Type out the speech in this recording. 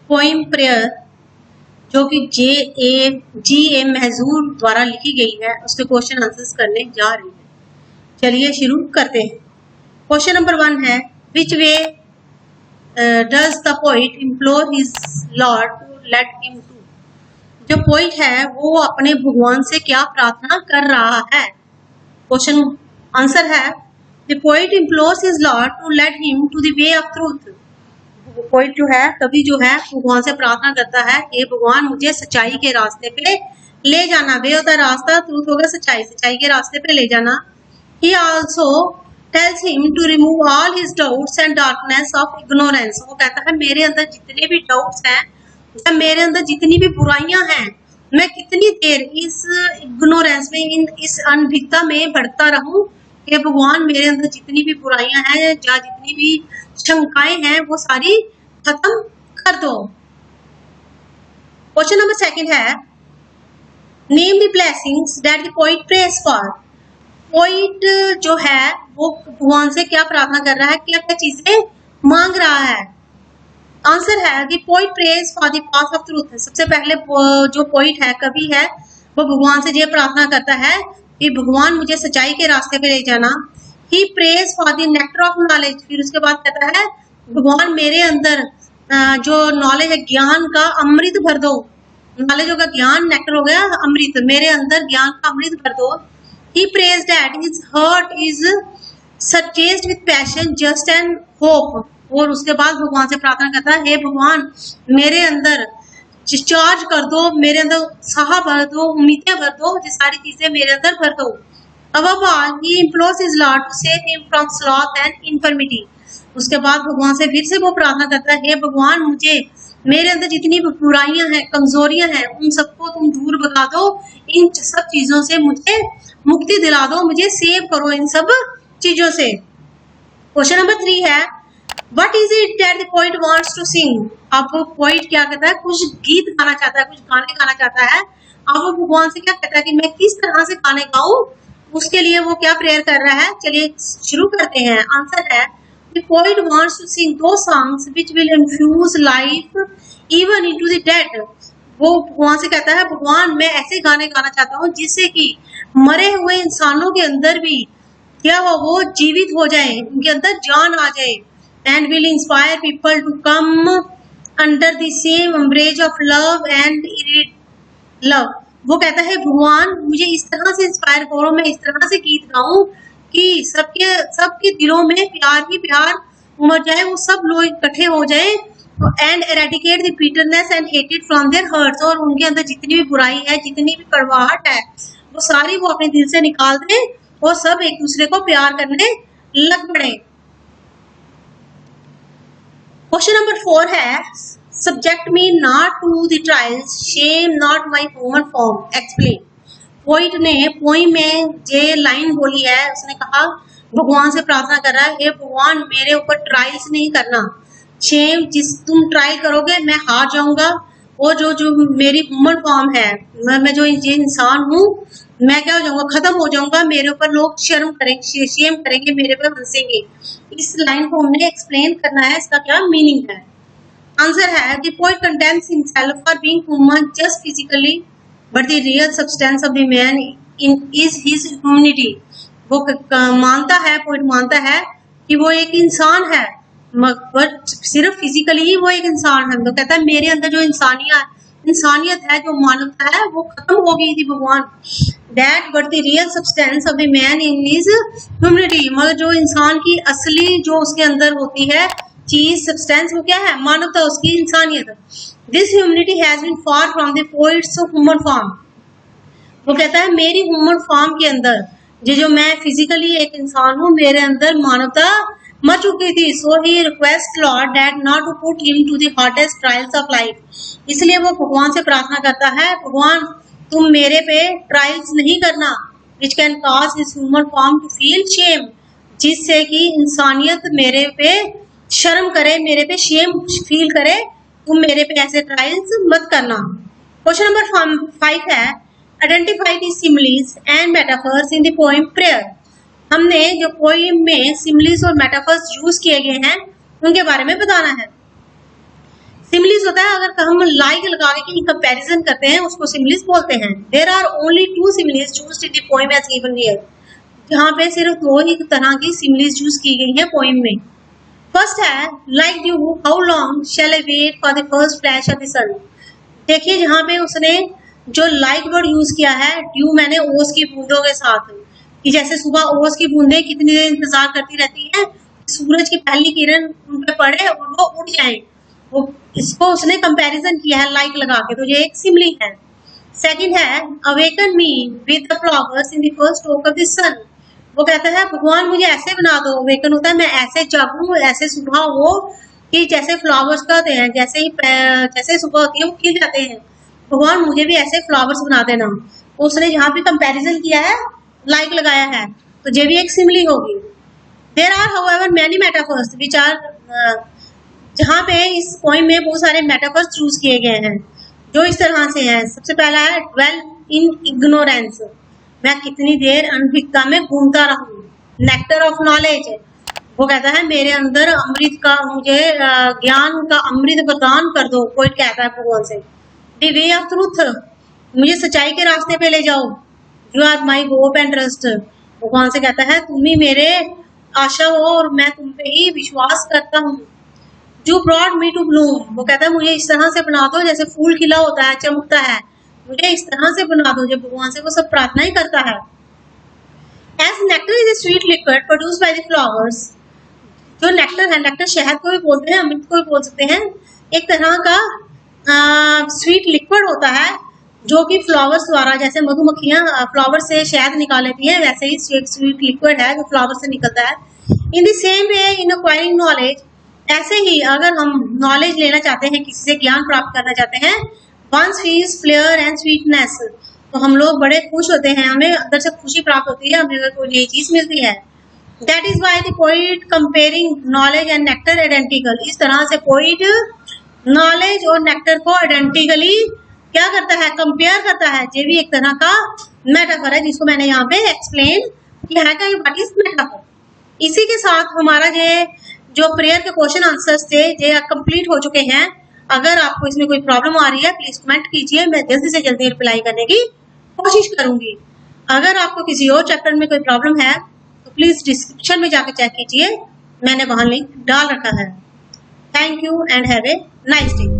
Poem prayer जो कि G.A. Mahjoor द्वारा लिखी गई है, उसके क्वेश्चन आंसर्स करने जा रही है। चलिए शुरू करते हैं। क्वेश्चन नंबर 1 है, which way does the poet implore his lord to let him to. जो पोइट है वो अपने भगवान से क्या प्रार्थना कर रहा है। क्वेश्चन आंसर है, the poet implores his lord to let him to the way of truth. Poet जो है कवि जो है भगवान से प्रार्थना करता है, हे भगवान मुझे सच्चाई के रास्ते पे ले जाना। वे होता है रास्ता, ट्रूथ होगा सच्चाई, सच्चाई के रास्ते पे ले जाना। He also tells him to remove all his doubts and darkness of ignorance। वो कहता है मेरे अंदर जितने भी डाउट्स हैं या मेरे अंदर जितनी भी बुराइयां हैं, मैं कितनी देर इस इग्नोरेंस में, इस अनभिज्ञता में बढ़ता रहूं कि भगवान मेरे अंदर जितनी भी बुराइयां हैं या जितनी भी शंकाएं हैं वो सारी खत्म कर दो। क्वेश्चन नंबर 2 है, name the blessings that the poet praise for. Poet जो है वो भगवान से क्या प्रार्थना कर रहा है, क्या क्या चीजें मांग रहा है। आंसर है, the poet praise for the path of truth. सबसे पहले जो पोइट है, कवि है, वो भगवान से ये प्रार्थना करता है कि भगवान मुझे सच्चाई के रास्ते पे ले जाना। He praise for the nectar of knowledge. फिर उसके बाद कहता है भगवान मेरे अंदर जो नॉलेज है, ज्ञान का अमृत भर दो। नॉलेज होगा ज्ञान, नेक्टर हो गया अमृत, मेरे अंदर ज्ञान का अमृत भर दो। He prays that his heart is surcharged with passion, just and hope। और उसके बाद भगवान से प्रार्थना करता है, हे भगवान मेरे अंदर चार्ज कर दो, मेरे अंदर उत्साह भर दो, उम्मीदें भर दो, ये सारी चीजें मेरे अंदर भर दो। Above all, he implores his Lord to save him from sloth and infirmity। उसके बाद भगवान से फिर से वो प्रार्थना करता है, हे भगवान मुझे मेरे अंदर जितनी भी बुराइयां हैं, कमजोरियां हैं, उन सबको तुम दूर भगा दो, इन सब चीजों से मुझे मुक्ति दिला दो, मुझे सेव करो इन सब चीजों से। क्वेश्चन नंबर 3 है, what is it that the poet wants to sing. अब पोइट क्या कहता है, कुछ गीत गाना चाहता है, कुछ गाने गाना चाहता है। अब वो भगवान से क्या कहता है कि मैं किस तरह से गाने गाऊं, उसके लिए वो क्या प्रेयर कर रहा है। चलिए शुरू करते हैं। आंसर है, the poet wants to sing those songs which will infuse life even into the dead। वो भगवान से कहता है भगवान मैं ऐसे गाने गाना चाहता हूँ जिससे कि मरे हुए इंसानों के अंदर भी क्या हो, वो जीवित हो जाए, उनके अंदर जान आ जाए। and will inspire people to come under the same umbrage of love and love। वो कहता है भगवान मुझे इस तरह से इंस्पायर करो, मैं इस तरह से गीत गाऊं कि सबके दिलों में प्यार ही प्यार उमड़ जाए, वो सब लोग इकट्ठे हो जाए। And eradicate the bitterness and hated from their hearts. और उनके अंदर जितनी भी बुराई है, जितनी भी कड़वाहट है, वो सारी वो अपने दिल से निकाल दें और सब एक दूसरे को प्यार करने लग पड़े। क्वेश्चन नंबर 4 है, subject me not to the trials, shame not my human form, explain. Poet ने पोइम में जे लाइन बोली है, उसने कहा भगवान से प्रार्थना कर रहा है, हे भगवान मेरे ऊपर ट्रायल्स नहीं करना, शेम जिस तुम ट्रायल करोगे मैं हार जाऊंगा। और जो मेरी ह्यूमन फॉर्म है, मैं जो इंसान हूँ, मैं क्या हो जाऊंगा, खत्म हो जाऊंगा, मेरे ऊपर लोग शर्म करेंगे, शेम करेंगे, मेरे पे हंसेंगे। इस लाइन को हमने एक्सप्लेन करना है, इसका क्या मीनिंग है। आंसर है, the poet condemns himself for being human just physically but the real substance of the man is his humanity. वो मानता है, पोएट मानता है कि वो एक इंसान है, मगर सिर्फ फिजिकली ही वो एक इंसान है। तो कहता है मेरे अंदर जो इंसानियत है, जो मानवता है, वो खत्म हो गई थी भगवान। That but the real substance of the man in his humanity. मगर जो इंसान की असली जो उसके अंदर होती है चीज, सब्सटेंस, वो क्या है, मानवता, उसकी इंसानियत। This humanity has been far from the poet's human form. वो कहता है मेरी ह्यूमन फॉर्म के अंदर जो मैं फिजिकली एक इंसान हूँ, मेरे अंदर मानवता मर चुकी थी। So he request lord that not to put him to the hottest trials of life. इसलिए वो भगवान से प्रार्थना करता है, भगवान तुम मेरे पे ट्रायल्स नहीं करना, which can cause his human form to feel shame, जिससे कि इंसानियत मेरे पे शर्म करे, मेरे पे शेम फील करे, तुम मेरे पे ऐसे ट्रायल्स मत करना। क्वेश्चन नंबर 5 है, identify the similes and metaphors in the poem prayer. हमने जो पोएम में सिमिलीज और मेटाफर्स यूज किए गए हैं उनके बारे में बताना है। सिमिलीज होता है अगर हम लाइक लगा के कंपैरिजन करते हैं उसको सिमिलीज बोलते हैं। There are only 2 similes chosen in the poem as given here. यहाँ पे सिर्फ 2 ही तरह की सिमिलीज चूज की गई है पोएम में। फर्स्ट है like dew how long shall I wait for the first flash of the sun. देखिए जहाँ पे उसने जो लाइक वर्ड यूज किया है, ड्यू मैंने ओस की बूंदों के साथ, कि जैसे सुबह ओस की बूंदें कितनी देर इंतजार करती रहती है सूरज की पहली किरण उन पे पड़े और वो उड़ जाए, वो इसको उसने कंपैरिजन किया है लाइक लगा के, तो ये एक सिमिली है। सेकंड है awaken me with the flowers in the first stroke of the sun. वो कहता है भगवान मुझे ऐसे बना दो, अवेकन होता है मैं ऐसे जागूं, ऐसे सुबह हो कि जैसे फ्लावर्स कहते हैं, जैसे सुबह होती है वो खिल जाते हैं, भगवान मुझे भी ऐसे फ्लावर्स बना देना। तो उसने यहाँ पे कंपैरिजन किया है, लाइक लगाया है, तो ये भी एक सिमिली होगी। There are however many metaphors which are, जहाँ पे इस पोएम में बहुत सारे मेटाफर्स चूज किए गए हैं जो इस तरह से हैं। सबसे पहला है ड्वेल इन इग्नोरेंस, मैं कितनी देर अनभिज्ञता में घूमता रहूं। नेक्टर ऑफ नॉलेज, वो कहता है मेरे अंदर अमृत का, मुझे ज्ञान का अमृत प्रदान कर दो, कोई कहता है भगवान से। द वे ऑफ ट्रूथ, मुझे सच्चाई के रास्ते पे ले जाओ। You are my hope and trust, भगवान से कहता है तुम ही मेरे आशा हो और मैं तुम पे ही विश्वास करता हूँ। You brought me to bloom, वो कहता है मुझे इस तरह से बना दो जैसे फूल खिला होता है, चमकता है, मुझे इस तरह से बना दो। जब भगवान से वो सब प्रार्थना ही करता है। As nectar is a sweet liquid produced by the flowers, जो नेक्टर है, नेक्टर शहद को भी बोलते हैं, अमृत को भी बोल सकते हैं, एक तरह का स्वीट लिक्विड होता है जो कि फ्लावर्स द्वारा, जैसे मधुमक्खियां फ्लावर से शहद निकाल लेती हैं, वैसे ही स्वीट लिक्विड है जो फ्लावर से निकलता है। In the same way in acquiring knowledge, ऐसे ही अगर हम नॉलेज लेना चाहते हैं, किसी से ज्ञान प्राप्त करना चाहते हैं, once feels flair and sweetness, तो हम लोग बड़े खुश होते हैं, हमें अंदर से खुशी प्राप्त होती है, हमें कोई नई चीज मिलती है। That is why the poet comparing knowledge and nectar identical, इस तरह से poet नॉलेज और नेक्टर को आइडेंटिकली क्या करता है, कंपेयर करता है। ये भी एक तरह का मेटाफर है जिसको मैंने यहाँ पे एक्सप्लेन किया है कि व्हाट इज मेटाफर। इसी के साथ हमारा ये जो प्रेयर के क्वेश्चन आंसर्स थे ये कंप्लीट हो चुके हैं। अगर आपको इसमें कोई प्रॉब्लम आ रही है प्लीज कमेंट कीजिए, मैं जल्दी से जल्दी रिप्लाई करने की कोशिश करूंगी। अगर आपको किसी और चैप्टर में कोई प्रॉब्लम है तो प्लीज डिस्क्रिप्शन में जाकर चेक कीजिए, मैंने वहां लिंक डाल रखा है। Thank you and have a nice day.